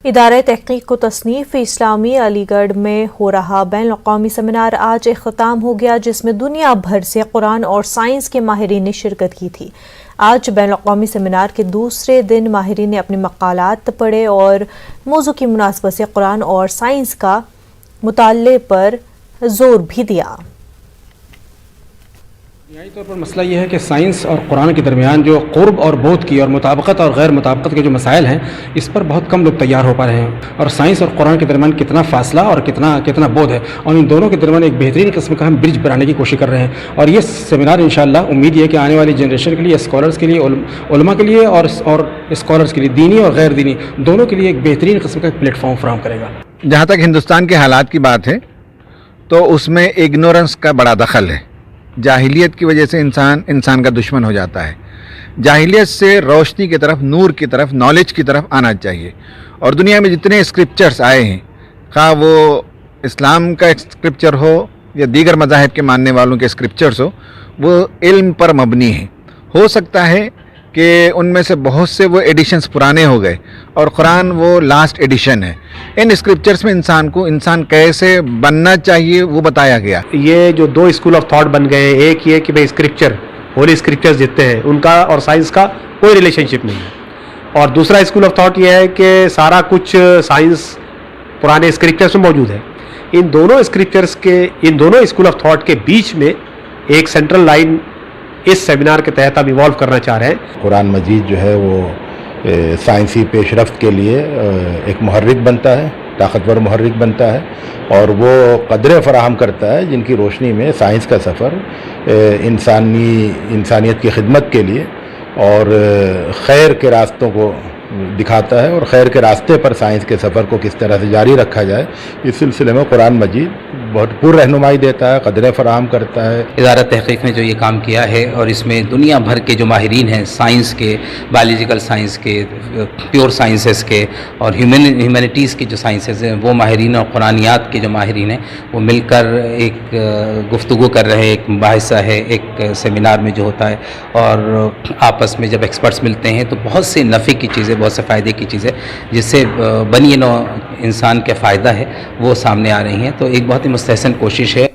ادارہ تحقیق و تصنیف اسلامی علی گڑھ میں ہو رہا بین الاقوامی سیمینار آج اختتام ہو گیا، جس میں دنیا بھر سے قرآن اور سائنس کے ماہرین نے شرکت کی تھی۔ آج بین الاقوامی سیمینار کے دوسرے دن ماہرین نے اپنے مقالات پڑھے اور موضوع کی مناسبت سے قرآن اور سائنس کا مطالعے پر زور بھی دیا۔ بنیادی طور پر مسئلہ یہ ہے کہ سائنس اور قرآن کے درمیان جو قرب اور بعد کی اور مطابقت اور غیر مطابقت کے جو مسائل ہیں، اس پر بہت کم لوگ تیار ہو پا رہے ہیں، اور سائنس اور قرآن کے درمیان کتنا فاصلہ اور کتنا بعد ہے، اور ان دونوں کے درمیان ایک بہترین قسم کا ہم برج بنانے کی کوشش کر رہے ہیں۔ اور یہ سیمینار انشاءاللہ امید یہ ہے کہ آنے والی جنریشن کے لیے، اسکالرس کے لیے، علماء کے لیے اور اسکالرس کے لیے، دینی اور غیر دینی دونوں کے لیے ایک بہترین قسم کا پلیٹ فارم فراہم کرے گا۔ جہاں تک ہندوستان کے حالات کی بات ہے تو اس میں اگنورنس کا بڑا دخل ہے۔ جاہلیت کی وجہ سے انسان کا دشمن ہو جاتا ہے۔ جاہلیت سے روشنی کی طرف، نور کی طرف، نالج کی طرف آنا چاہیے۔ اور دنیا میں جتنے اسکرپچرز آئے ہیں، خواہ وہ اسلام کا اسکرپچر ہو یا دیگر مذاہب کے ماننے والوں کے اسکرپچرز ہو، وہ علم پر مبنی ہیں۔ ہو سکتا ہے کہ ان میں سے بہت سے وہ ایڈیشنز پرانے ہو گئے اور قرآن وہ لاسٹ ایڈیشن ہے۔ ان اسکرپچرز میں انسان کیسے بننا چاہیے وہ بتایا گیا۔ یہ جو دو اسکول آف تھاٹ بن گئے ہیں، ایک یہ کہ بھائی اسکرپچر، ہولی اسکرپچرز جتنے ہیں ان کا اور سائنس کا کوئی ریلیشن شپ نہیں ہے، اور دوسرا اسکول آف تھاٹ یہ ہے کہ سارا کچھ سائنس پرانے اسکرپچرز میں موجود ہے۔ ان دونوں اسکول آف تھاٹ کے بیچ میں ایک سینٹرل لائن اس سیمینار کے تحت ہم ایوالو کرنا چاہ رہے ہیں۔ قرآن مجید جو ہے وہ سائنسی پیش رفت کے لیے ایک محرک بنتا ہے، طاقتور محرک بنتا ہے، اور وہ قدریں فراہم کرتا ہے جن کی روشنی میں سائنس کا سفر انسانیت کی خدمت کے لیے اور خیر کے راستوں کو دکھاتا ہے، اور خیر کے راستے پر سائنس کے سفر کو کس طرح سے جاری رکھا جائے، اس سلسلے میں قرآن مجید بہت پر رہنمائی دیتا ہے، قدریں فراہم کرتا ہے۔ ادارہ تحقیق نے جو یہ کام کیا ہے، اور اس میں دنیا بھر کے جو ماہرین ہیں، سائنس کے، بایولوجیکل سائنس کے، پیور سائنسز کے اور ہیومینٹیز کے جو سائنسز ہیں، وہ ماہرین اور قرآنیات کے جو ماہرین ہیں، وہ مل کر ایک گفتگو کر رہے ہیں، ایک مباحثہ ہے، ایک سیمینار میں جو ہوتا ہے، اور آپس میں جب ایکسپرٹس ملتے ہیں تو بہت سے نفع کی چیزیں، بہت سے فائدے کی چیزیں جس سے بنی نوع انسان کے فائدہ ہے وہ سامنے آ رہی ہیں۔ تو ایک بہت ہی مستحسن کوشش ہے۔